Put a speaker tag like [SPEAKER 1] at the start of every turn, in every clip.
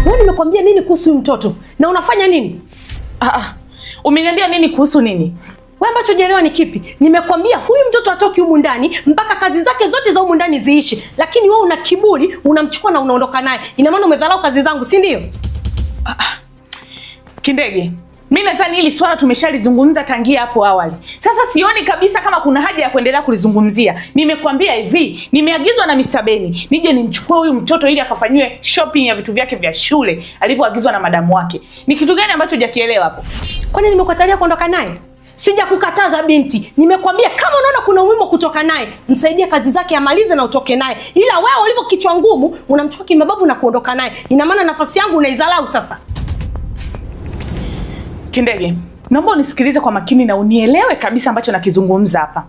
[SPEAKER 1] Wewe nimekwambia nini kuhusu mtoto? Na unafanya nini?
[SPEAKER 2] Umeniambia nini kuhusu nini?
[SPEAKER 1] Wewe ambacho hujaelewa ni kipi? Nimekwambia huyu mtoto atoki humu ndani mpaka kazi zake zote za humu ndani ziishi. Lakini wewe una kiburi, unamchukua na unaondoka naye. Ina maana umedharau kazi zangu, si ndio?
[SPEAKER 2] Kindege, mimi nadhani hili swala tumeshalizungumza tangia hapo awali. Sasa sioni kabisa kama kuna haja ya kuendelea kulizungumzia. Nimekwambia hivi, nimeagizwa na Mr. Beni nije nimchukue huyu mtoto ili akafanywe shopping ya vitu vyake vya shule alivyoagizwa na madamu wake. Ni kitu gani ambacho hujakielewa hapo?
[SPEAKER 1] Kwani nimekatalia kuondoka naye? Sija kukataza binti. Nimekwambia kama unaona kuna umuhimu kutoka naye, msaidie kazi zake amalize na utoke naye. Ila wewe ulivyo kichwa ngumu, unamchukua kimababu na kuondoka naye. Ina maana nafasi yangu unaidharau sasa.
[SPEAKER 2] Kindege, naomba unisikilize kwa makini na unielewe kabisa ambacho nakizungumza hapa.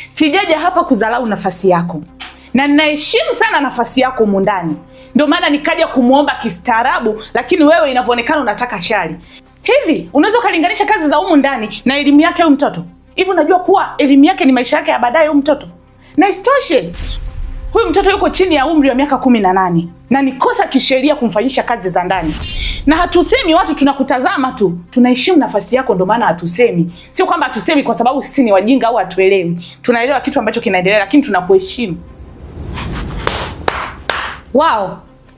[SPEAKER 2] Sijaja hapa kudharau nafasi yako. Na ninaheshimu sana nafasi yako humu ndani. Ndio maana nikaja kumuomba kistaarabu, lakini wewe inavyoonekana unataka shari. Hivi, unaweza kulinganisha kazi za humu ndani na elimu yake huyu mtoto? Hivi unajua kuwa elimu yake ni maisha yake ya baadaye huyu mtoto? Na isitoshe, huyu mtoto yuko chini ya umri wa miaka 18 na ni kosa kisheria kumfanyisha kazi za ndani. Na hatusemi watu tunakutazama tu. Tunaheshimu nafasi yako ndio maana hatusemi. Sio kwamba hatusemi kwa sababu sisi ni wajinga au hatuelewi. Tunaelewa kitu ambacho kinaendelea lakini tunakuheshimu.
[SPEAKER 1] Wow.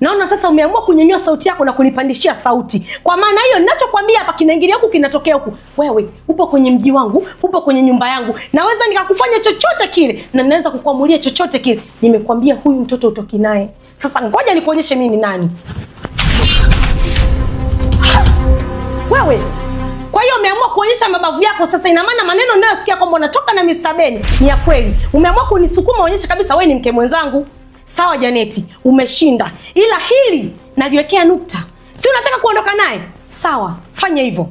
[SPEAKER 1] Naona sasa umeamua kunyanyua sauti yako na kunipandishia sauti. Kwa maana hiyo ninachokwambia hapa kinaingilia huku kinatokea huku. Wewe upo kwenye mji wangu, upo kwenye nyumba yangu. Naweza nikakufanya chochote kile na ninaweza kukuamulia chochote kile. Nimekwambia huyu mtoto utoki naye. Sasa ngoja nikuonyeshe mimi ni nani. Wewe. Kwa hiyo umeamua kuonyesha mabavu yako sasa. Ina maana maneno ninayosikia kwamba unatoka na Mr. Ben ni ya kweli. Umeamua kunisukuma uonyeshe kabisa wewe ni mke mwenzangu. Sawa Janeti, umeshinda. Ila hili naliwekea nukta. Si unataka kuondoka naye? Sawa, fanya hivyo.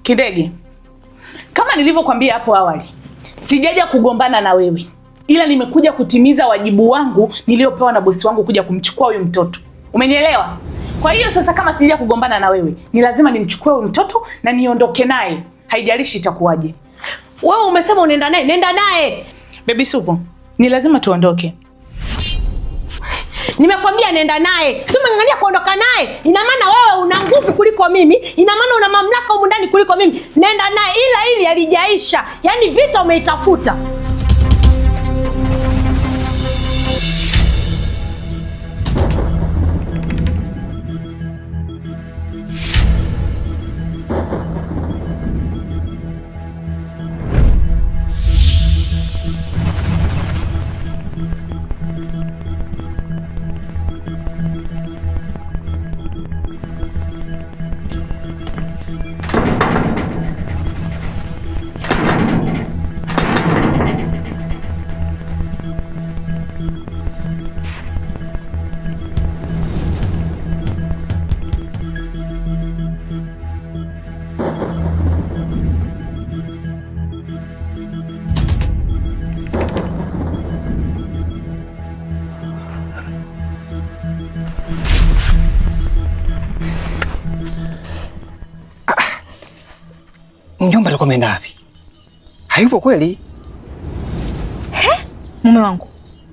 [SPEAKER 2] Kindege, kama nilivyokuambia hapo awali, sijaja kugombana na wewe. Ila nimekuja kutimiza wajibu wangu niliopewa na bosi wangu kuja kumchukua huyu mtoto. Umenielewa? Kwa hiyo sasa kama sijaja kugombana na wewe, ni lazima nimchukue huyu mtoto na niondoke naye. Haijalishi itakuwaje.
[SPEAKER 1] Wewe umesema unaenda naye, nenda naye.
[SPEAKER 2] Baby Supo, ni lazima tuondoke.
[SPEAKER 1] Nimekwambia nenda naye. Si umeng'ang'ania kuondoka naye. Ina maana wewe una nguvu kuliko mimi. Ina maana una mamlaka humu ndani kuliko mimi. Nenda naye, ila hili halijaisha. Yaani vita umeitafuta.
[SPEAKER 3] Mjomba alikuwa ameenda wapi? Hayupo kweli?
[SPEAKER 4] Mume wangu.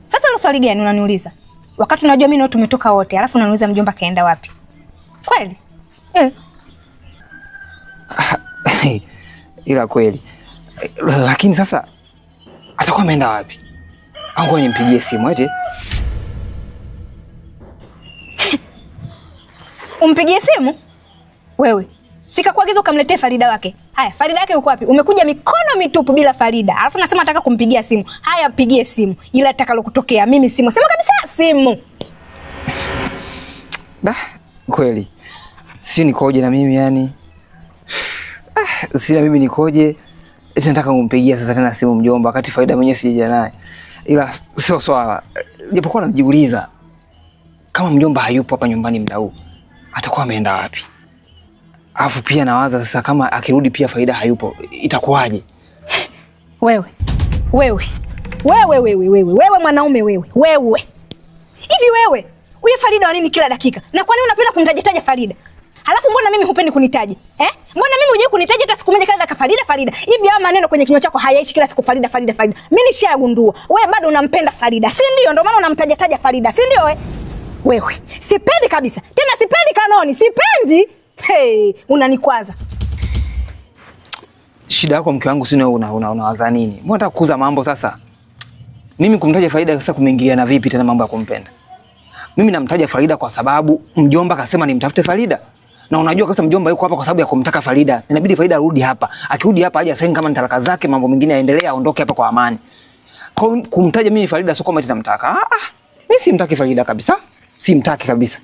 [SPEAKER 4] Sasa hilo swali gani unaniuliza? Wakati unajua mimi na wewe tumetoka wote, alafu unaniuliza mjomba kaenda wapi? Kweli?
[SPEAKER 3] Ila kweli. Lakini sasa atakuwa ameenda wapi? Au nimpigie simu eti?
[SPEAKER 4] Umpigie simu? Wewe. Sikakuagiza ukamletee Farida wake. Haya, Farida yake yuko wapi? Umekuja mikono mitupu bila Farida. Alafu nasema nataka kumpigia simu. Haya, mpigie simu. Ila atakalokutokea mimi simu. Sema kabisa simu.
[SPEAKER 3] Kweli. Si nikoje na mimi yani? Si na mimi nikoje? Eti nataka kumpigia sasa tena simu mjomba wakati Farida mwenyewe sija naye. Ila sio swala. Japokuwa najiuliza kama mjomba hayupo hapa nyumbani muda huu, atakuwa ameenda wapi? Alafu pia nawaza sasa kama akirudi pia Farida hayupo, itakuwaje?
[SPEAKER 4] Wewe mwanaume wewe. Hivi wewe, huyu Farida wa nini kila dakika? Na kwa nini unapenda kunitaja Farida? Halafu mbona mimi hupendi kunitaja? Mbona mimi hujui kunitaja hata siku moja kila dakika Farida? Hivi haya maneno kwenye kinywa chako hayaishi kila siku Farida. Mimi nishagundua. Wewe bado unampenda Farida, si ndio? Ndio maana unamtaja Farida, si ndio wewe? Wewe, sipendi kabisa. Tena sipendi Kanoni, sipendi. Hey, unanikwaza.
[SPEAKER 3] Shida yako mke wangu sio unawaza nini? Mbona unataka kukuza mambo sasa? Mimi kumtaja Farida sasa kumeingia na vipi tena mambo ya kumpenda? Mimi namtaja Farida kwa sababu mjomba akasema nimtafute Farida. Na unajua kasa mjomba yuko hapa kwa sababu ya kumtaka Farida. Inabidi Farida arudi hapa. Akirudi hapa aje asaini kama ni talaka zake, mambo mengine yaendelee, aondoke hapa kwa amani. Kwa kumtaja mimi Farida sio kama eti namtaka. Mimi simtaki Farida kabisa. Simtaki kabisa.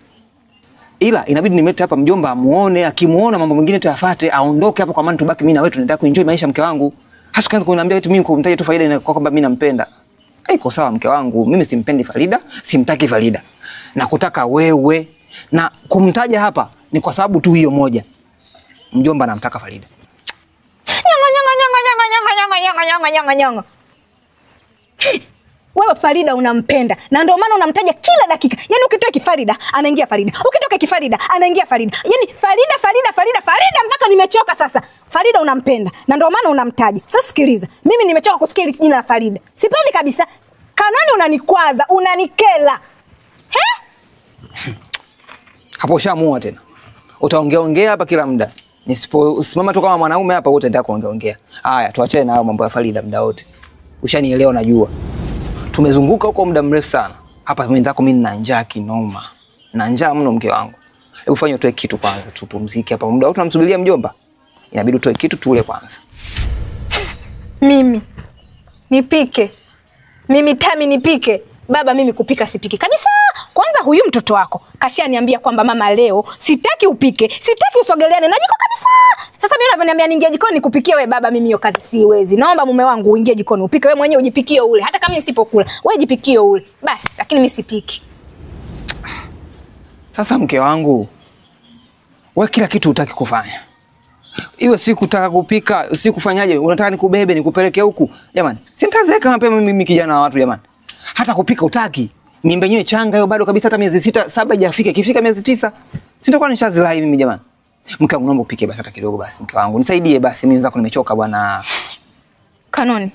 [SPEAKER 3] Ila inabidi nimlete hapa mjomba amuone, akimuona mambo mengine tuyafuate, aondoke hapa kwa amani, tubaki mimi na wewe tunaendelea kuenjoy maisha mke wangu. Hasa kwanza kuniambia eti mimi kumtaja tu Farida inakuwa kwamba mimi nampenda. Haiko sawa mke wangu. Mimi simpendi Farida, simtaki Farida. Na kutaka wewe na kumtaja hapa ni kwa sababu tu hiyo moja. Mjomba anamtaka Farida.
[SPEAKER 4] Nyanga. Wewe Farida unampenda na ndio maana unamtaja kila dakika. Yaani ukitoa Kifarida anaingia Farida. Ukitoka Kifarida anaingia Farida. Yaani Farida mpaka nimechoka sasa. Farida unampenda na ndio maana unamtaja. Sasa sikiliza. Mimi nimechoka kusikia hili jina la Farida. Sipendi kabisa. Kanoni unanikwaza, unanikela.
[SPEAKER 3] Hapo ushaamua tena. Utaongea hapa kila muda. Nisiposimama tu kama mwanaume hapa wote ndio kuongea. Haya, tuachane na hayo mambo ya Farida muda wote. Ushanielewa najua. Tumezunguka huko muda mrefu sana. Hapa mwenzako mimi nina njaa kinoma. Na njaa mno mke wangu. Hebu fanya utoe kitu kwanza, tupumzike hapa. Muda wote tunamsubiria mjomba. Inabidi utoe kitu tule kwanza.
[SPEAKER 4] Mimi nipike. Mimi Tami nipike. Baba mimi kupika sipiki kabisa. Kwanza huyu mtoto wako kashaniambia kwamba mama leo sitaki upike, sitaki usogeleane na jiko kabisa. Sasa mimi unavyoniambia niingie jikoni nikupikie wewe baba, mimi hiyo kazi siwezi. Naomba mume wangu uingie jikoni upike wewe mwenyewe, ujipikie ule. Hata kama nisipokula, wewe jipikie ule. Basi, lakini mimi sipiki.
[SPEAKER 3] Sasa mke wangu, wewe kila kitu hutaki kufanya. Iwe siku utaka kupika, siku kufanyaje? Unataka nikubebe nikupeleke huku? Jamani, si nitazeeka mapema mimi kijana wa watu jamani. Hata kupika utaki. Mimba yenyewe changa hiyo bado kabisa, hata miezi 6 7 haijafika. Ikifika miezi 9, sitakuwa nishazilai mimi jamani. Mke wangu naomba upike basi hata kidogo basi mke wangu. Nisaidie basi, mimi nzako nimechoka bwana.
[SPEAKER 4] Kanoni.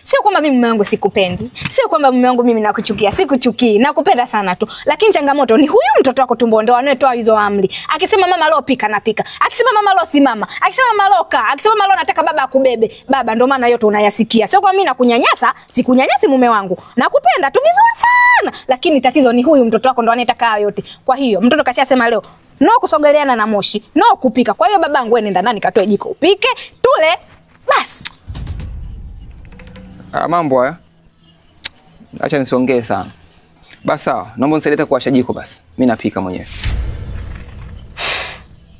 [SPEAKER 4] Sio kwamba mimi mume wangu sikupendi. Sio kwamba mume wangu mimi nakuchukia. Sikuchukii. Nakupenda sana tu. Lakini changamoto ni huyu mtoto wako tumbo ndio anayetoa hizo amri. Akisema mama leo pika napika. Akisema mama leo simama. Akisema mama leo kaa. Akisema mama leo nataka baba akubebe. Baba ndio maana yote unayasikia. Sio kwa mimi nakunyanyasa, sikunyanyasi mume wangu. Nakupenda tu vizuri sana. Lakini tatizo ni huyu mtoto wako ndio anayetaka hayo yote. Kwa hiyo mtoto kashasema leo no kusogeleana na moshi, no kupika. Kwa hiyo babangu wewe nenda ndani katoe jiko upike, tule. Basi.
[SPEAKER 3] Mambo haya. Acha nisiongee sana. Basi sawa, naomba unisaidie kuwasha jiko basi. Mimi napika mwenyewe.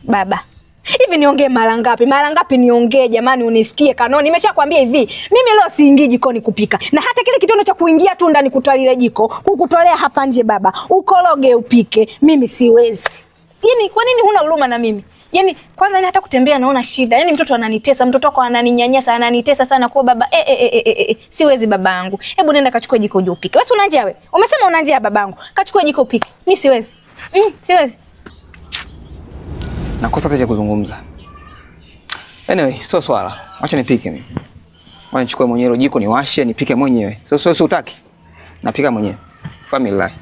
[SPEAKER 4] Baba. Hivi niongee mara ngapi? Mara ngapi niongee jamani unisikie Kanoni? Nimeshakwambia hivi, mimi leo siingii jikoni kupika. Na hata kile kitendo cha kuingia tu ndani kutoa ile jiko, kukutolea hapa nje baba, ukoroge upike, mimi siwezi. Yaani kwa nini huna huruma na mimi? Yaani kwanza ni hata kutembea naona shida. Yaani mtoto ananitesa, mtoto wako ananinyanyasa, ananitesa sana kwa baba. Siwezi babangu. Hebu nenda kachukue jiko uje upike. Wewe una njaa wewe? Umesema una njaa babangu. Kachukue jiko upike. Mimi siwezi. Siwezi.
[SPEAKER 3] Nakosa hata cha kuzungumza. Anyway, sio swala. Acha nipike mimi. Wacha nichukue mwenyewe jiko niwashe, nipike mwenyewe. Sio utaki. Napika mwenyewe. Family life.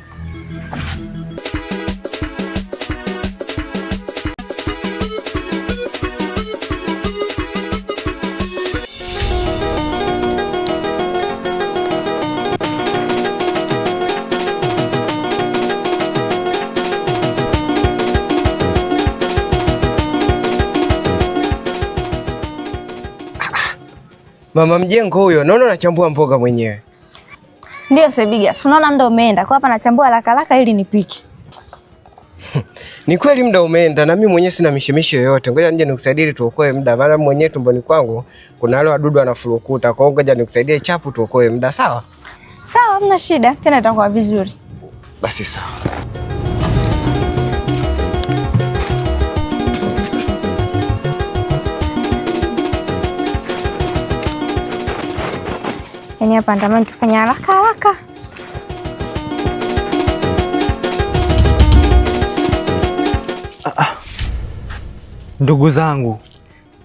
[SPEAKER 5] Mama mjengo huyo, naona unachambua mboga mwenyewe.
[SPEAKER 6] Ndio Sebiga, unaona muda umeenda. Kwa hapa nachambua haraka ili nipike.
[SPEAKER 5] Ni kweli muda umeenda na mimi mwenyewe sina mishemisho yoyote. Ngoja nje nikusaidie tuokoe muda. Maana mwenyewe tumboni kwangu kuna wale wadudu wanafurukuta. Kwa hiyo ngoja nikusaidie chapu tuokoe muda, sawa?
[SPEAKER 6] Sawa, hamna shida. Tena itakuwa vizuri.
[SPEAKER 5] Basi sawa.
[SPEAKER 6] Yaani hapa ndamani tufanya haraka.
[SPEAKER 7] Ndugu zangu,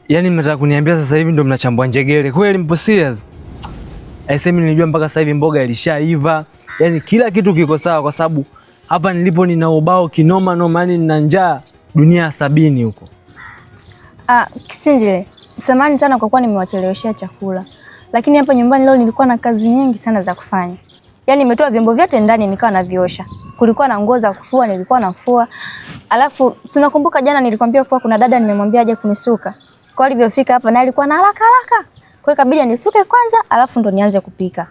[SPEAKER 7] yaani mnataka kuniambia sasa hivi ndio mnachambua njegere? Kweli mpo serious? Aisemi nilijua mpaka sasa hivi mboga ilishaiva. Yaani kila kitu kiko sawa kwa sababu Hapa nilipo nina ubao kinoma noma, yani nina njaa dunia 70 huko.
[SPEAKER 6] Kisinjile, samahani sana kwa kuwa nimewacheleweshea chakula. Lakini hapa nyumbani leo nilikuwa na kazi nyingi sana za kufanya. Yaani nimetoa vyombo vyote ndani nikawa naviosha. Kulikuwa na nguo za kufua nilikuwa nafua. Alafu tunakumbuka jana nilikwambia kuwa kuna dada nimemwambia aje kunisuka. Kwa alivyofika hapa na alikuwa na haraka. Kwa hiyo ikabidi nisuke kwanza alafu ndo nianze kupika.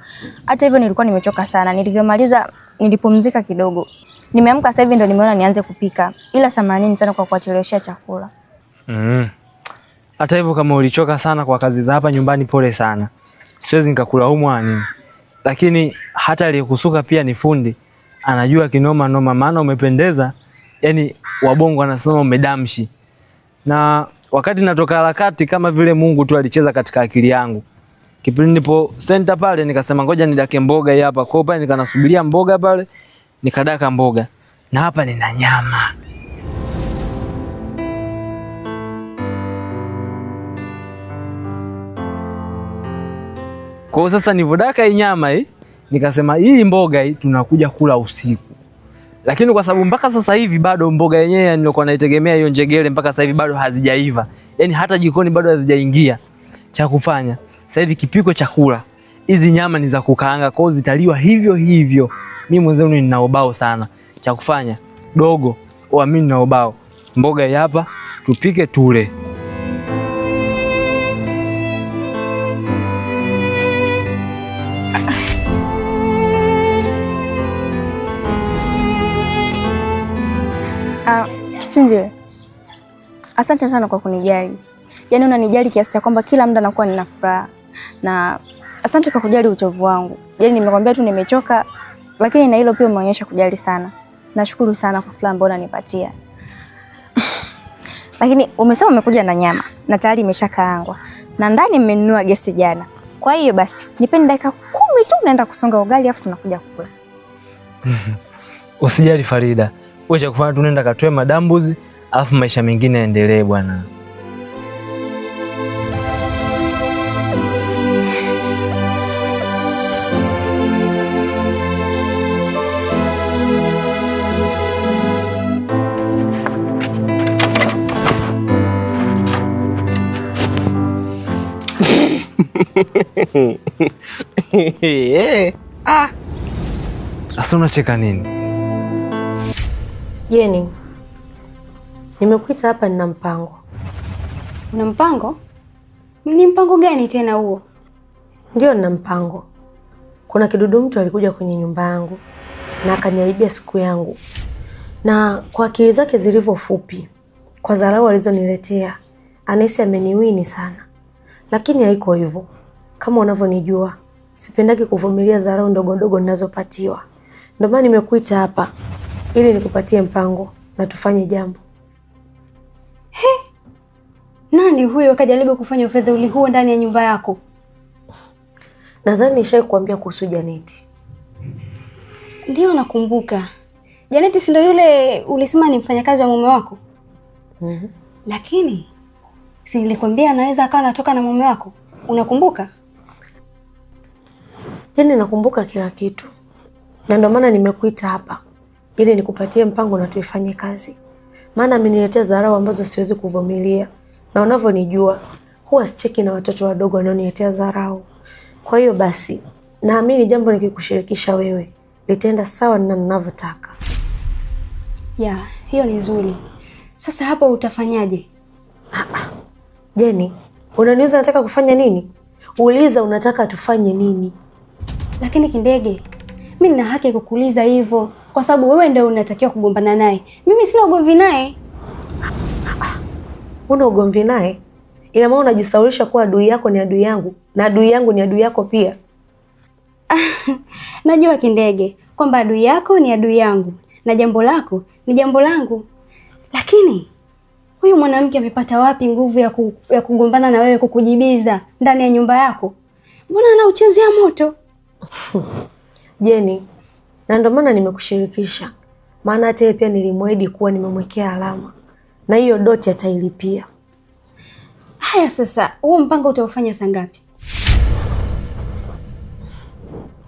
[SPEAKER 6] Hata hivyo nilikuwa nimechoka sana. Nilivyomaliza nilipumzika kidogo. Nimeamka sasa hivi ndo nimeona nianze kupika. Ila samahani sana kwa kuwacheleweshea chakula.
[SPEAKER 7] Hata hivyo kama ulichoka sana kwa kazi za hapa nyumbani, pole sana. Siwezi nikakulaumu nini. Lakini hata aliyekusuka pia ni fundi. Anajua kinoma noma, maana umependeza. Yaani wabongo wanasema umedamshi. Na wakati natoka harakati kama vile Mungu tu alicheza katika akili yangu. Kipindi nipo center pale nikasema ngoja nidake mboga hii hapa. Kwa hiyo nikanasubiria mboga pale, nikadaka mboga. Na hapa nina nyama. Kwa sasa nivodaka hii nyama hii, nikasema hii mboga hii tunakuja kula usiku. Lakini kwa sababu mpaka sasa hivi bado mboga yenyewe nilikuwa naitegemea hiyo njegele mpaka sasa hivi bado hazijaiva. Yaani hata jikoni bado hazijaingia. Cha kufanya, sasa hivi kipiko chakula. Hizi nyama ni za kukaanga, kwa hiyo zitaliwa hivyo hivyo. Mimi mwenyewe nina ubao sana. Cha kufanya, dogo, mimi nina ubao. Mboga hii hapa, tupike tule.
[SPEAKER 6] Kichinjile, asante sana kwa kunijali. Yaani unanijali kiasi cha kwamba kila muda nakuwa nina furaha. Na asante kwa kujali uchovu wangu. Yaani nimekwambia tu nimechoka, lakini na hilo pia umeonyesha kujali sana. Nashukuru sana kwa furaha ambayo unanipatia. Lakini umesema umekuja na nyama na tayari imeshakaangwa. Na ndani mmenunua gesi jana. Kwa hiyo basi, nipeni dakika 10 tu naenda kusonga ugali afu tunakuja kukula.
[SPEAKER 7] Usijali Farida. Wewe cha kufanya tunaenda katoe madambuzi, alafu maisha mengine yaendelee bwana. Asa unacheka nini?
[SPEAKER 1] Jeni, nimekuita hapa nina mpango.
[SPEAKER 4] Una mpango? Ni mpango gani tena huo?
[SPEAKER 1] Ndio nina mpango. Kuna kidudu mtu alikuja kwenye nyumba yangu na akaniharibia siku yangu. Na kwa akili zake zilivyo fupi, kwa dharau alizoniletea, anahisi ameniwini sana. Lakini haiko hivyo. Kama unavyonijua, sipendagi kuvumilia dharau ndogo ndogo ninazopatiwa. Ndio maana nimekuita hapa ili nikupatie mpango na tufanye jambo.
[SPEAKER 4] Nani huyo kajaribu kufanya ufedhuli huo ndani ya nyumba yako?
[SPEAKER 1] Nadhani nishawahi kuambia kuhusu Janeti.
[SPEAKER 4] Ndio nakumbuka. Janeti si ndio yule ulisema ni mfanyakazi wa mume wako? Lakini si nilikwambia anaweza akawa anatoka na mume wako? Unakumbuka?
[SPEAKER 1] Yaani nakumbuka kila kitu. Na ndio maana nimekuita hapa ili nikupatie mpango na tuifanye kazi. Maana ameniletea dharau ambazo siwezi kuvumilia. Na unavyonijua, huwa sicheki na watoto wadogo wanaoniletea dharau. Kwa hiyo basi, naamini jambo nikikushirikisha wewe litaenda sawa na ninavyotaka.
[SPEAKER 4] Ya, hiyo ni nzuri. Sasa hapo utafanyaje?
[SPEAKER 1] Jeni, unaniuliza nataka kufanya nini? Uliza unataka tufanye nini?
[SPEAKER 4] Lakini Kindege, mimi nina haki ya kukuuliza hivyo kwa sababu wewe ndio unatakiwa kugombana naye. Mimi sina ugomvi naye.
[SPEAKER 1] Una ugomvi naye? Ina maana unajisaulisha kuwa adui yako ni adui yangu na adui yangu ni adui yako pia.
[SPEAKER 4] Najua Kindege kwamba adui yako ni adui yangu na jambo lako ni jambo langu. Lakini huyu mwanamke amepata wapi nguvu ya kugombana na wewe, kukujibiza ndani ya nyumba yako? Mbona anauchezea moto?
[SPEAKER 1] Jeni, na ndio maana nimekushirikisha. Maana hata yeye pia nilimwahidi kuwa nimemwekea alama. Na hiyo doti atailipia.
[SPEAKER 4] Haya sasa, huo mpango utaufanya saa ngapi?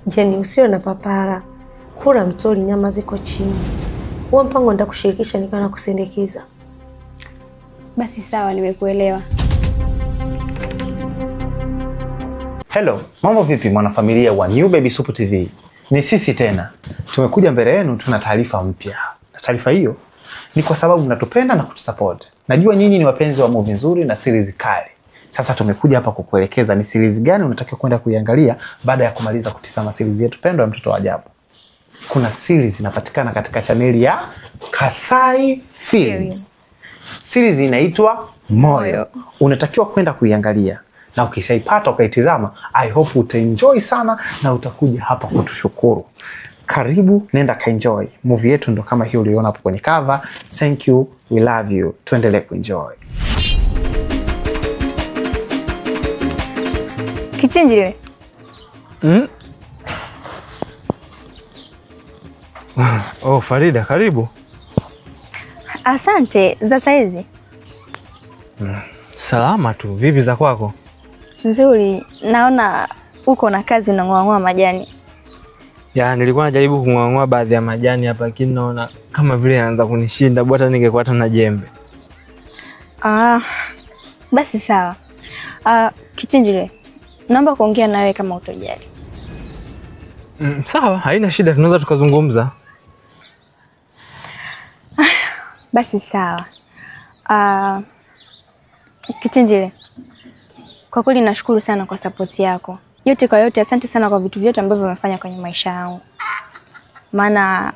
[SPEAKER 1] Jeni, usiwe na papara. Kula mtori, nyama ziko chini. Huo mpango nitakushirikisha nikiwa nakusindikiza.
[SPEAKER 6] Basi sawa, nimekuelewa.
[SPEAKER 8] Hello, mambo vipi mwanafamilia wa New Baby Soup TV? Ni sisi tena. Tumekuja mbele yenu tuna taarifa mpya. Na taarifa hiyo ni kwa sababu mnatupenda na kutusupport. Najua nyinyi ni wapenzi wa movie nzuri na series kali. Sasa tumekuja hapa kukuelekeza ni series gani unatakiwa kwenda kuiangalia baada ya kumaliza kutizama series yetu pendwa ya Mtoto wa Ajabu. Kuna series inapatikana katika chaneli ya Kasai Films. Series inaitwa Moyo. Unatakiwa kwenda kuiangalia. Na ukishaipata ukaitizama, I hope utaenjoy sana na utakuja hapa kutushukuru. Karibu, nenda kaenjoy. Movie yetu ndo kama hiyo uliona hapo kwenye cover. Thank you, we love you. Tuendelee kuenjoy.
[SPEAKER 6] Kichinjile.
[SPEAKER 7] Oh, Farida, karibu.
[SPEAKER 6] Asante, za saizi?
[SPEAKER 7] Salama tu, vipi za kwako?
[SPEAKER 6] Nzuri, naona uko na kazi unang'oa majani.
[SPEAKER 7] Ya, nilikuwa najaribu kung'oa baadhi ya majani hapa, lakini naona kama vile anaanza kunishinda, bora ningekuwa hata na jembe.
[SPEAKER 6] Basi sawa. Kichinjile, naomba kuongea nawe kama utojali.
[SPEAKER 7] Sawa, haina shida, tunaweza tukazungumza.
[SPEAKER 6] Basi sawa. Kichinjile, kwa kweli nashukuru sana kwa support yako. Yote kwa yote, asante sana kwa vitu vyote ambavyo umefanya kwenye maisha yangu. Maana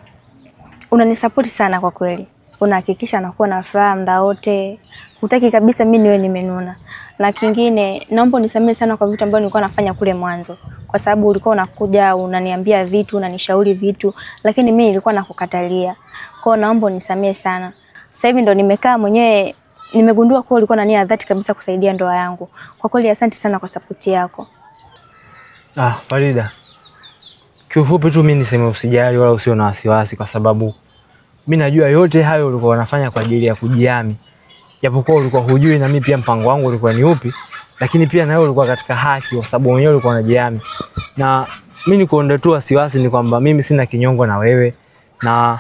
[SPEAKER 6] unanisupport sana kwa kweli. Unahakikisha nakuwa na furaha muda wote. Hutaki kabisa mimi niwe nimenuna. Na kingine, naomba unisamehe sana kwa vitu ambavyo nilikuwa nafanya kule mwanzo. Kwa sababu ulikuwa unakuja, unaniambia vitu, unanishauri vitu, lakini mimi nilikuwa nakukatalia. Kwa hiyo naomba unisamehe sana. Sasa hivi ndo nimekaa mwenyewe, nimegundua kuwa ulikuwa na nia dhati kabisa kusaidia ndoa yangu. Kwa kweli asante sana kwa support yako.
[SPEAKER 7] Farida, kiufupi tu mimi niseme usijali wala usio na wasiwasi, kwa sababu mimi najua yote hayo ulikuwa unafanya kwa ajili ya kujiami. Japokuwa ulikuwa hujui na mimi pia mpango wangu ulikuwa ni upi, lakini pia na wewe ulikuwa katika haki kwa sababu mwenyewe ulikuwa unajiami. Na mimi nikuondoe tu wasiwasi ni kwamba mimi sina kinyongo na wewe, na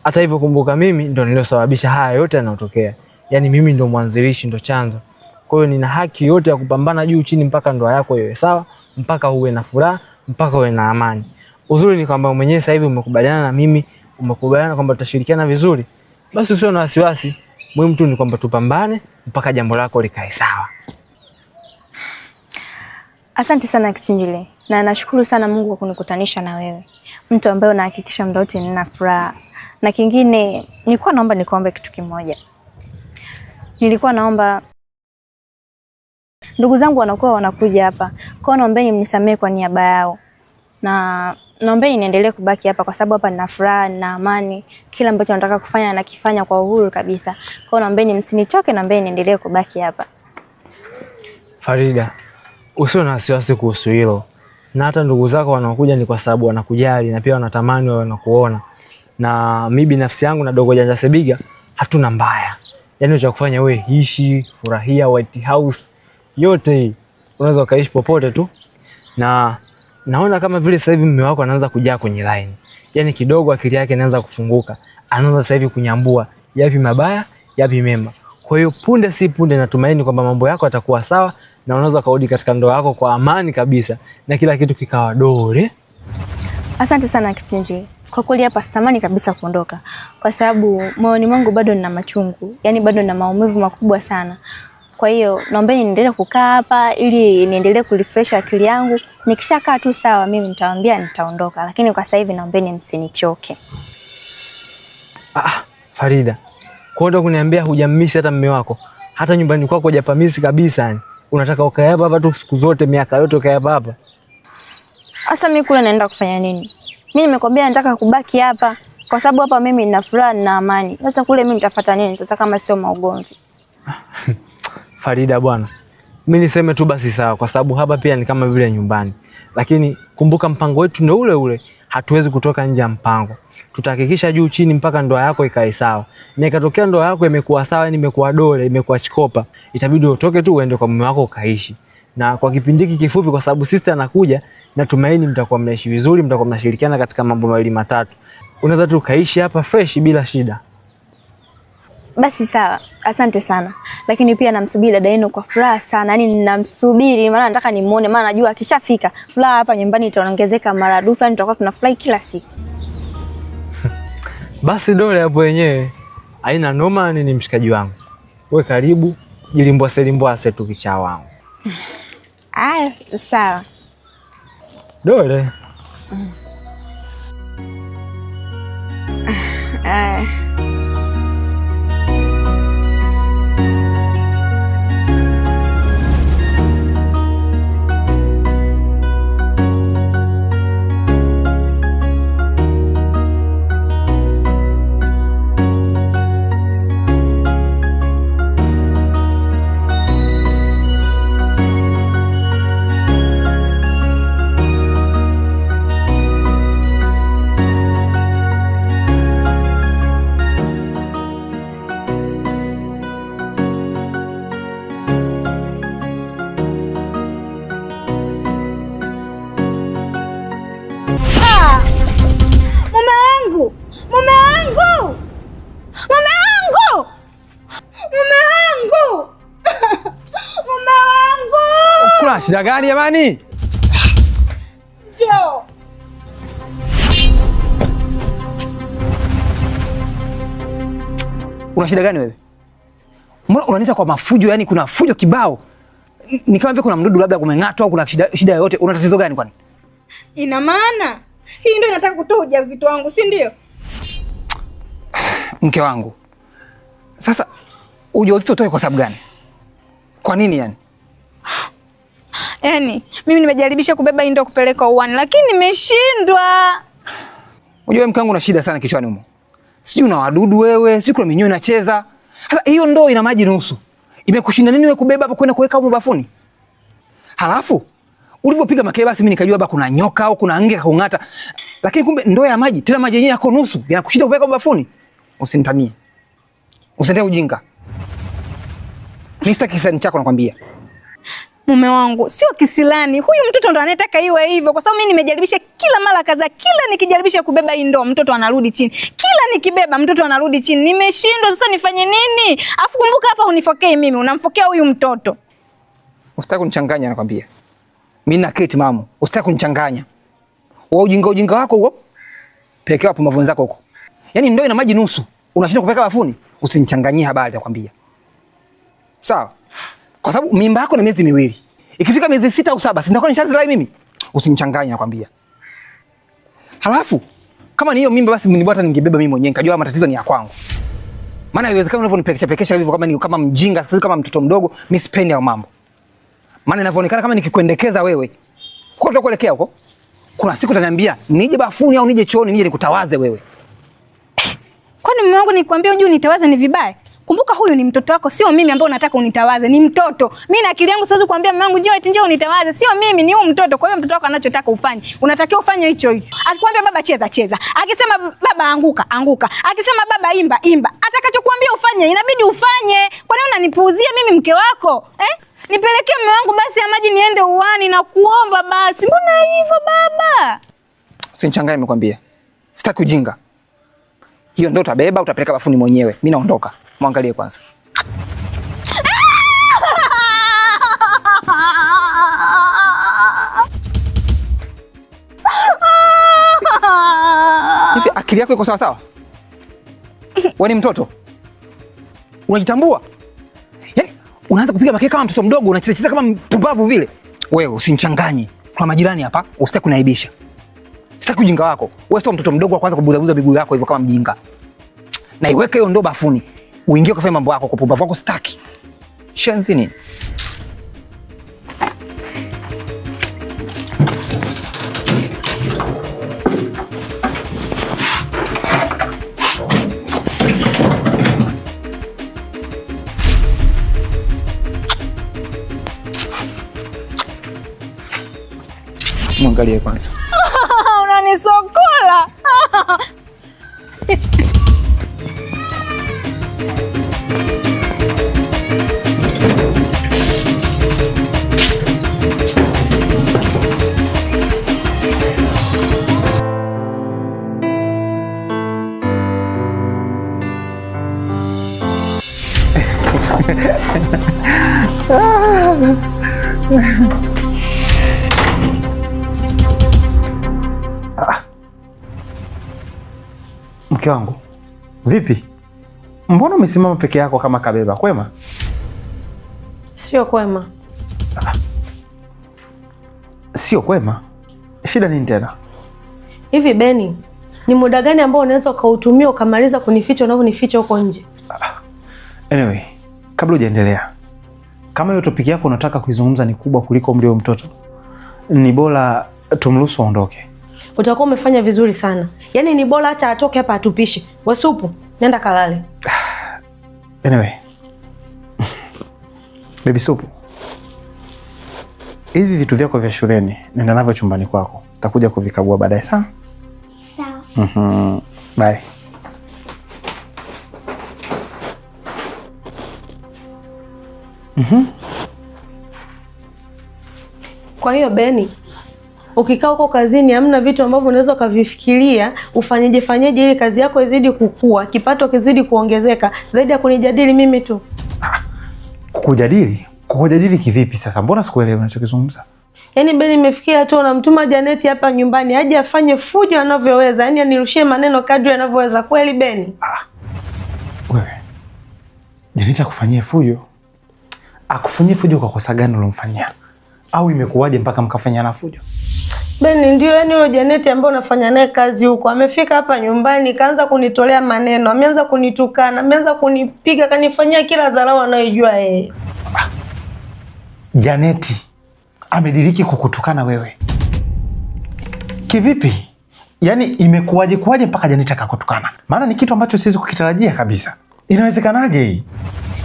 [SPEAKER 7] hata hivyo kumbuka mimi ndo niliyosababisha haya yote yanayotokea. Yaani mimi ndo mwanzilishi, ndo chanzo. Kwa hiyo nina haki yote ya kupambana juu chini mpaka ndoa yako iwe sawa, mpaka uwe na furaha, mpaka uwe na amani. Uzuri ni kwamba mwenyewe sasa hivi umekubaliana na mimi, umekubaliana kwamba tutashirikiana vizuri. Basi usio na wasiwasi. Muhimu tu ni kwamba tupambane mpaka jambo lako likae sawa.
[SPEAKER 6] Asante sana Kichinjile. Na nashukuru sana Mungu kwa kunikutanisha na wewe. Mtu ambaye unahakikisha muda wote nina furaha. Na kingine, nilikuwa naomba nikuombe kitu kimoja. Nilikuwa naomba ndugu zangu wanakuwa wanakuja hapa. Kwa hiyo naombeni mnisamehe kwa niaba yao. Na naombeni niendelee kubaki hapa kwa sababu hapa nina furaha, nina amani. Kila ambacho nataka kufanya nakifanya kwa uhuru kabisa. Kwa hiyo naombeni msinichoke, naombeni niendelee kubaki hapa.
[SPEAKER 7] Farida, usio na wasiwasi kuhusu hilo. Na hata ndugu zako wanaokuja ni kwa sababu wanakujali na pia wanatamani wewe wanakuona. Na mimi binafsi yangu na Dogo Janja Sebiga hatuna mbaya. Yaani cha kufanya wewe ishi, furahia White House. Yote hii unaweza ukaishi popote tu. Na naona kama vile sasa hivi mume wako anaanza kujaa kwenye line. Yaani kidogo akili yake inaanza kufunguka. Anaanza sasa hivi kunyambua yapi mabaya, yapi mema. Kwa hiyo punde si punde natumaini kwamba mambo yako yatakuwa sawa na unaweza kurudi katika ndoa yako kwa amani kabisa na kila kitu kikawa dole.
[SPEAKER 6] Asante sana Kichinjile. Kwa kweli hapa sitamani kabisa kuondoka kwa sababu moyoni mwangu bado nina machungu. Yaani bado nina maumivu makubwa sana. Kwa hiyo naombeni niendelee kukaa hapa ili niendelee kurefresh akili yangu. Nikishakaa tu sawa mimi nitawaambia nitaondoka, lakini kwa sasa hivi naombeni msinichoke.
[SPEAKER 7] Farida, kwa nini kuniambia hujamisi hata mume wako? Hata nyumbani kwako hujapamisi kabisa yani. Unataka ukae hapa tu siku zote miaka yote ukae hapa?
[SPEAKER 6] Sasa mimi kule naenda kufanya nini? Mimi nimekwambia nataka kubaki hapa kwa sababu hapa mimi nina furaha na amani. Sasa kule mimi nitafuata nini sasa kama sio maugomvi?
[SPEAKER 7] Farida bwana, mimi niseme tu basi sawa kwa sababu hapa pia ni kama vile nyumbani. Lakini kumbuka mpango wetu ndio ule ule. Hatuwezi kutoka nje ya mpango. Tutahakikisha juu chini mpaka ndoa yako ikae sawa. Na ikatokea ndoa yako imekuwa sawa, imekuwa dole, imekuwa chikopa, itabidi utoke tu uende kwa mume wako ukaishi. na kwa kipindi hiki kifupi, kwa sababu sister anakuja, natumaini mtakuwa mnaishi vizuri, mtakuwa mnashirikiana katika mambo mawili matatu. Unaweza tu kaishi hapa fresh bila shida.
[SPEAKER 6] Basi sawa, asante sana. Lakini pia namsubiri dada yenu kwa furaha sana. Yaani ninamsubiri maana nataka nimuone, maana najua akishafika furaha hapa nyumbani itaongezeka maradufu, yani tutakuwa tunafurahi kila siku.
[SPEAKER 7] Basi Dole hapo wenyewe haina noma, ni mshikaji wangu. Wewe karibu, jilimbwase tu kichaa wangu.
[SPEAKER 6] Aya, sawa.
[SPEAKER 7] Dole. Kuna shida gani jamani?
[SPEAKER 4] Njoo.
[SPEAKER 3] Una shida gani wewe? Mbona unaniita kwa mafujo, yani kuna fujo kibao? Ni kama vile kuna mdudu labda kumeng'atwa au kuna shida yoyote. Una tatizo gani kwani?
[SPEAKER 4] Ina maana hii ndio inataka kutoa ujauzito wangu, si ndio?
[SPEAKER 3] Mke wangu. Sasa ujauzito utoe kwa sababu gani? Kwa nini yani?
[SPEAKER 4] Yaani mimi nimejaribisha kubeba hii ndio kupeleka uani lakini nimeshindwa.
[SPEAKER 3] Unajua mke wangu una shida sana kichwani humo. Sijui una wadudu wewe, sijui kuna minyoo inacheza. Sasa hiyo ndoo ina maji nusu. Imekushinda nini wewe kubeba hapo kwenda kuweka huko bafuni? Halafu ulivyopiga makele basi mimi nikajua hapa kuna nyoka au kuna nge kaung'ata. Lakini kumbe ndoo ya maji, tena maji yenyewe yako nusu, yanakushinda kuweka bafuni. Usinitanie. Usiendee ujinga. Mimi sitaki kisani chako nakwambia.
[SPEAKER 4] Mume wangu sio kisilani. Huyu mtoto ndo anataka iwe hivyo kwa sababu mimi nimejaribisha kila mara kadhaa. Kila nikijaribisha kubeba hii ndoo mtoto anarudi chini. Kila nikibeba mtoto anarudi chini. Nimeshindwa sasa nifanye nini? Afu kumbuka hapa unifokei mimi, unamfokea huyu mtoto.
[SPEAKER 3] Usitaki kunichanganya nakwambia. Mimi na Kate mamu, usitaki kunichanganya. Wewe ujinga wako huo. Pelekea hapo mavunzi zako huko. Yaani ndoo ina maji nusu, unashinda kuweka bafuni? Usinichanganyie habari nakwambia. Sawa? Kwa sababu mimba yako na miezi 2. Ikifika miezi 6 au 7, si nitakuwa nishaanza mimi. Usinichanganye nakwambia. Halafu kama ni hiyo mimba basi mimi bwana ningebeba mimi mwenyewe. Nikajua matatizo ni ya kwangu. Maana haiwezekani unavyonipekesha hivyo kama mjinga, sasa kama mtoto mdogo, mimi sipendi hayo mambo. Maana inavyoonekana kama nikikuendekeza wewe. Kwa nini kuelekea huko? Kuna siku utaniambia nije bafuni au nije chooni nije nikutawaze wewe.
[SPEAKER 4] Kwani mume wangu nikwambia unjui nitawaze ni vibaya? Kumbuka huyu ni mtoto wako, sio mimi ambaye unataka unitawaze, ni mtoto. Mimi na akili yangu siwezi kuambia mume wangu njoo unitawaze, sio mimi, ni huyu mtoto. Kwa hiyo mtoto wako anachotaka ufanye, unatakiwa ufanye hicho hicho. Akikwambia baba cheza, akisema baba anguka. Akisema baba imba. Atakachokuambia ufanye, inabidi ufanye. Kwa nini unanipuuzia mimi mke wako? Nipelekee mume wangu basi ya maji niende uani na kuomba basi. Mbona hivyo baba?
[SPEAKER 3] Usinichanganye nimekwambia. Sitaki ujinga. Hiyo ndio utabeba utapeleka bafuni mwenyewe. Mimi naondoka. Muangalie kwanza. Hivi akili yako iko sawa sawa? Wewe ni mtoto? Unajitambua? Yaani unaanza kupiga makeke kama mtoto mdogo, unacheza kama mpumbavu vile. Wewe usinichanganye. Kuna majirani hapa, usitaki kuniaibisha. Sitaki ujinga wako. Wewe sio mtoto mdogo wa kwanza kubuzabuza miguu yako hivyo kama mjinga. Na iweke hiyo ndoo bafuni. Uingie kufanya mambo yako kwa pumbavu wako sitaki. Shenzi nini? Mwangalie kwanza.
[SPEAKER 4] Unanisokola.
[SPEAKER 8] Mke wangu, vipi? Mbona umesimama peke yako kama kabeba? Kwema?
[SPEAKER 1] Sio kwema.
[SPEAKER 8] Sio kwema? Shida nini tena?
[SPEAKER 1] Hivi Beni, ni muda gani ambao unaweza ukautumia ukamaliza kunificha unavyonificha huko nje?
[SPEAKER 8] Anyway, kabla hujaendelea, kama hiyo topic yako unataka kuizungumza ni kubwa kuliko umri wa mtoto, ni bora tumruhusu aondoke.
[SPEAKER 1] Utakuwa umefanya vizuri sana. Yaani ni bora hata atoke hapa atupishe. Wasupu, nenda kalale.
[SPEAKER 8] Anyway, Baby Supu, hivi vitu vyako vya shuleni nenda navyo chumbani kwako. Takuja kuvikagua baadaye, sawa? Sawa. Bye.
[SPEAKER 1] Kwa hiyo Beni, ukikaa huko kazini hamna vitu ambavyo unaweza ukavifikiria fanyeje ili kazi yako izidi kukua, kipato kizidi kuongezeka zaidi ya kunijadili mimi tu.
[SPEAKER 8] Kukujadili? Kukujadili kivipi sasa? Mbona sikuelewi unachokizungumza?
[SPEAKER 1] Yaani Beni, imefikia tu namtuma Janeti hapa nyumbani aje afanye fujo anavyoweza, yaani anirushie maneno kadri anavyoweza. Kweli Beni?
[SPEAKER 8] Wewe, Janeti akufanyie fujo? Akufanyie fujo kwa kosa gani ulomfanyia? Au imekuwaje mpaka mkafanyana fujo?
[SPEAKER 1] Beni, ndio yaani huyo Janeti ambaye unafanya naye kazi huko amefika hapa nyumbani kaanza kunitolea maneno, ameanza kunitukana, ameanza kunipiga, kanifanyia kila dharau anayojua yeye.
[SPEAKER 8] Janeti amediriki kukutukana wewe? Kivipi? Yaani imekuwaje mpaka Janeti akakutukana? Maana ni kitu ambacho siwezi kukitarajia kabisa. Inawezekanaje hii?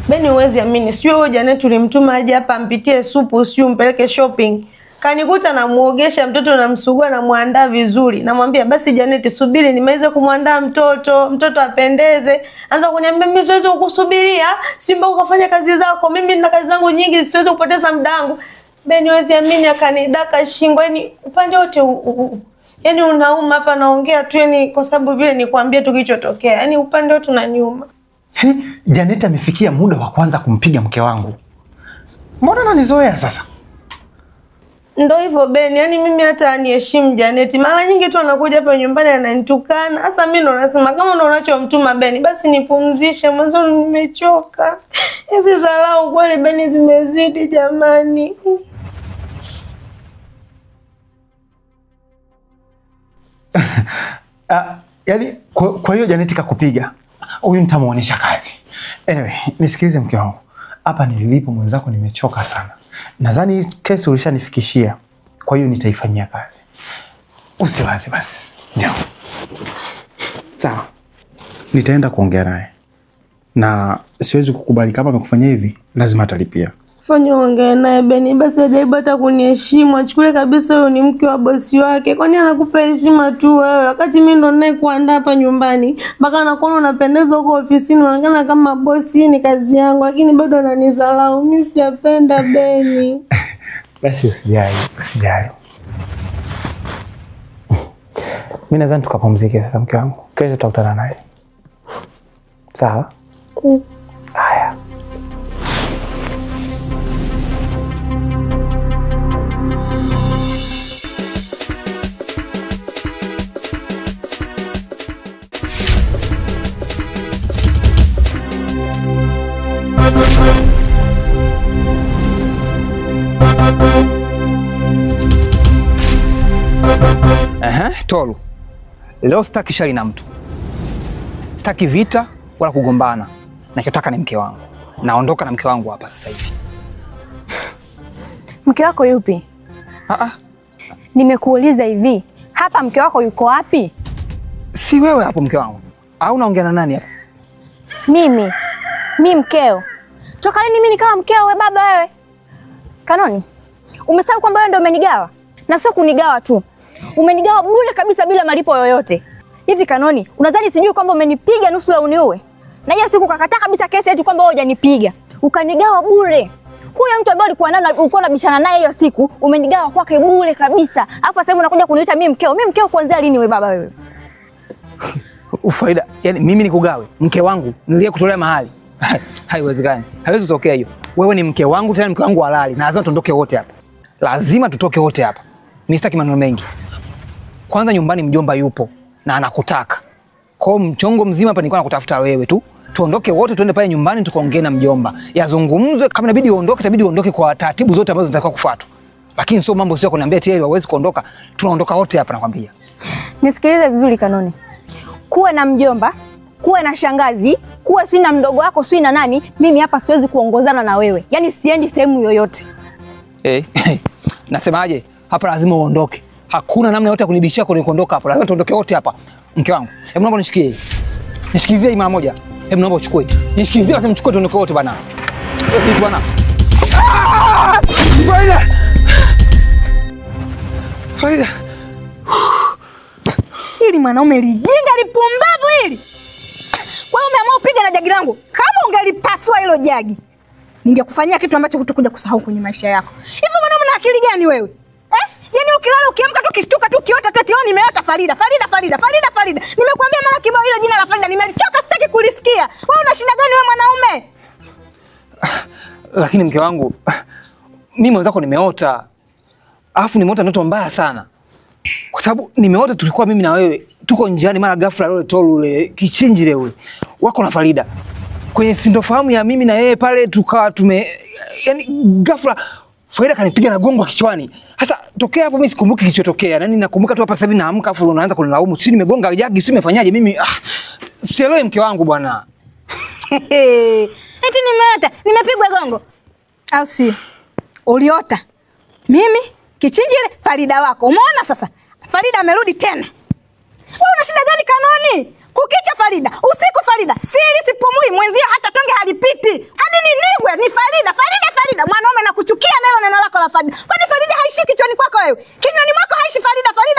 [SPEAKER 1] Beni, huwezi amini. Sio huyo Janeti ulimtuma aje hapa ampitie supu, sio mpeleke shopping. Kanikuta namuogesha mtoto, namsugua, namuandaa vizuri. Namwambia basi Janeti, subiri nimalize kumwandaa mtoto apendeze. Anza kuniambia mimi siwezi kukusubiria, simba ukafanya kazi zako. Mimi nina kazi zangu nyingi, siwezi kupoteza muda wangu. Beni, huwezi amini, akanidaka shingo. Yaani upande wote yaani unauma hapa, naongea tu yaani kwa sababu vile nikwambia tu kilichotokea. Yaani upande wote unaniuma.
[SPEAKER 8] Janeti amefikia muda wa kwanza kumpiga mke wangu. Mbona ananizoea sasa?
[SPEAKER 1] Ndio hivyo Beni, yaani mimi hata aniheshimu Janeti. Mara nyingi tu anakuja hapa nyumbani ananitukana. Sasa mimi ndo nasema kama ndo unachomtuma Beni, basi nipumzishe, mwanzo nimechoka. Hizi dharau kweli Beni zimezidi jamani.
[SPEAKER 8] Yaani kwa hiyo Janeti kakupiga? Huyu nitamuonesha kazi. Anyway, nisikilize mke wangu. Hapa nilipo mwenzako nimechoka sana. Nadhani kesi ulishanifikishia. Kwa hiyo nitaifanyia kazi. Usiwazi basi. Njoo. Sawa. Nitaenda kuongea naye. Na siwezi kukubali kama amekufanyia hivi, lazima atalipia.
[SPEAKER 1] Fanya ongea naye Beni, basi ajaribu hata kuniheshimu, achukue kabisa huyo ni mke wa bosi wake. Kwani anakupa heshima tu wewe wakati mimi ndo naye kuandaa hapa nyumbani? Mpaka anakuona unapendeza huko ofisini, unaonekana kama bosi, ni kazi yangu, lakini bado ananidharau. Mimi sijapenda Beni.
[SPEAKER 8] Basi usijali. Mimi nadhani tukapumzike sasa mke wangu. Kesho tutakutana naye. Sawa? Haya.
[SPEAKER 3] Tolu, leo sitaki shari na mtu, sitaki vita wala kugombana. Nachotaka ni mke wangu. Naondoka na mke wangu hapa sasa hivi.
[SPEAKER 6] Mke wako yupi? Nimekuuliza hivi, hapa mke wako yuko wapi?
[SPEAKER 3] Si wewe hapo mke wangu? Au unaongea na nani hapa?
[SPEAKER 6] Mimi mkeo? Toka lini mimi nikawa mkeo we baba wewe? Kanoni, umesahau kwamba wewe ndio umenigawa? Na sio kunigawa tu, umenigawa bure kabisa bila malipo yoyote. Hivi Kanoni, unadhani sijui kwamba umenipiga nusu la uniue? Na hiyo siku ukakataa kabisa kesi eti kwamba wewe hujanipiga. Ukanigawa bure. Huyo mtu ambaye ulikuwa unabishana naye hiyo siku, umenigawa kwake bure kabisa. Alafu sasa hivi unakuja kuniita mimi mkeo. Mimi mkeo kuanzia lini wewe baba wewe?
[SPEAKER 3] Ufaida, yani mimi nikugawe mke wangu nilie kutolea mahali. Haiwezekani. Haiwezi kutokea hiyo. Wewe ni mke wangu, tena mke wangu halali, na lazima tuondoke wote hapa. Lazima tutoke wote hapa. Mimi sitaki maneno mengi. Kwanza nyumbani mjomba yupo na anakutaka. Kwa hiyo mchongo mzima hapa nilikuwa nakutafuta wewe tu. Tuondoke wote tuende pale nyumbani tukaongee na mjomba. Yazungumzwe, kama inabidi uondoke, itabidi uondoke kwa taratibu zote ambazo zinatakiwa kufuatwa. Lakini sio mambo sio kuniambia tayari hawezi kuondoka. Tunaondoka wote hapa nakwambia.
[SPEAKER 6] Nisikilize vizuri Kanoni. Kuwe na mjomba, kuwe na shangazi, kuwe si na mdogo wako, si na nani, mimi hapa siwezi kuongozana na wewe. Yaani siendi sehemu yoyote.
[SPEAKER 3] Nasemaje? Hapa lazima uondoke. Hakuna namna yote ya kunibishia kwenye kuondoka hapa. Lazima tuondoke wote hapa. Mke wangu, hebu naomba nishikie. Nishikizie mara moja. Hebu naomba uchukue. Nishikizie basi mchukue tuondoke wote bana. Vipi bwana? Faida. Faida.
[SPEAKER 4] Hili mwanaume lijinga lipumbavu hili. Wewe umeamua upige na jagi langu. Kama ungelipasua hilo jagi, ningekufanyia kitu ambacho hutakuja kusahau kwenye maisha yako. Hivi mwanaume una akili gani wewe? Yaani ukilala ukiamka tu kishtuka tu kiota tu tioni nimeota Farida. Nimekuambia mara kibao hilo jina la Farida nimelichoka sitaki kulisikia. Wewe una shida gani wewe mwanaume?
[SPEAKER 3] Lakini mke wangu, mimi mwenzako nimeota. Alafu nimeota ndoto mbaya sana. Kwa sababu nimeota tulikuwa mimi na wewe tuko njiani, mara ghafla yule tolu ule kichinjile ule wako na Farida. Kwenye sintofahamu ya mimi na yeye pale tukawa yani ghafla Farida kanipiga na gongo kichwani. Sasa tokea hapo mimi sikumbuki kilichotokea. Yaani nakumbuka tu hapa sasa hivi naamka afu unaanza kunilaumu. Si nimegonga jagi, si nimefanyaje mimi? Sielewi mke wangu bwana.
[SPEAKER 4] Eti nimeota, nimepigwa gongo. Au si? Uliota. Mimi kichinjile Farida wako. Umeona sasa? Farida amerudi tena. Wewe una shida gani Kanoni? Kukicha Farida, usiku Farida, siri sipumui, mwenzia hata tonge halipiti. Hadi ninigwe ni Farida. Mwanaume nakuchukia nalo neno lako la Farida. Kwani Farida haishi kichwani kwako wewe? Kinywani mwako haishi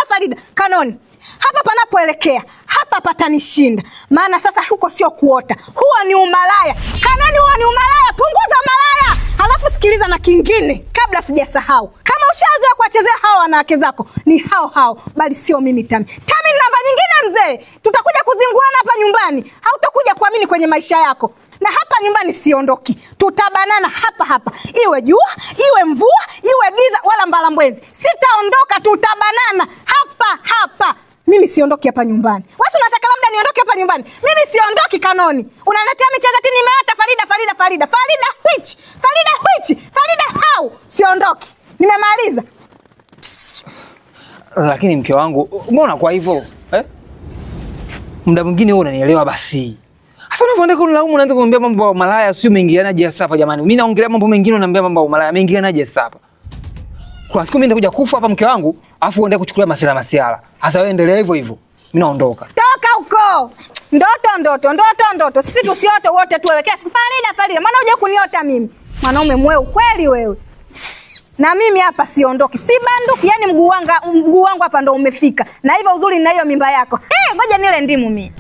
[SPEAKER 4] Farida. Kanoni, hapa panapoelekea, hapa patanishinda. Maana sasa huko sio kuota. Huo ni umalaya. Kanoni, huo ni umalaya. Punguza umalaya. Halafu sikiliza na kingine kabla sijasahau. Kama ushazoea kuwachezea hao wanawake zako, ni hao, bali sio mimi Tami. Tami ni namba nyingine mzee. Tutakuja kuzinguana hapa nyumbani. Hautakuja kuamini kwenye maisha yako. Na hapa nyumbani siondoki. Tutabanana hapa. Iwe jua, iwe mvua, iwe giza wala mbalambwezi. Sitaondoka, tutabanana hapa. Mimi siondoki hapa nyumbani. Wewe unataka labda niondoke hapa nyumbani? Mimi siondoki Kanoni. Unaletea michezo ati nimeota Farida. Farida how? Siondoki. Nimemaliza.
[SPEAKER 3] Lakini mke wangu, umeona kwa hivyo? Muda mwingine wewe unanielewa basi. Sasa unavyoenda kunilaumu unaanza kumwambia mambo ya malaya, sio meingilianaje hapa jamani. Mimi naongelea mambo mengine unaniambia mambo ya malaya, meingilianaje hapa? Kwa siku mimi nitakuja kufa hapa mke wangu, afu uende kuchukulia masiala. Sasa wewe endelea hivyo. Mimi naondoka.
[SPEAKER 4] Toka huko. Ndoto. Sisi tusiote wote tuelekea Farida. Maana uje kuniota mimi. Mwanaume mweu kweli wewe. Na mimi hapa siondoki. Si banduki, yani mguu wangu hapa ndo umefika. Na hivyo uzuri na hiyo mimba yako. Ngoja nile ndimu mimi.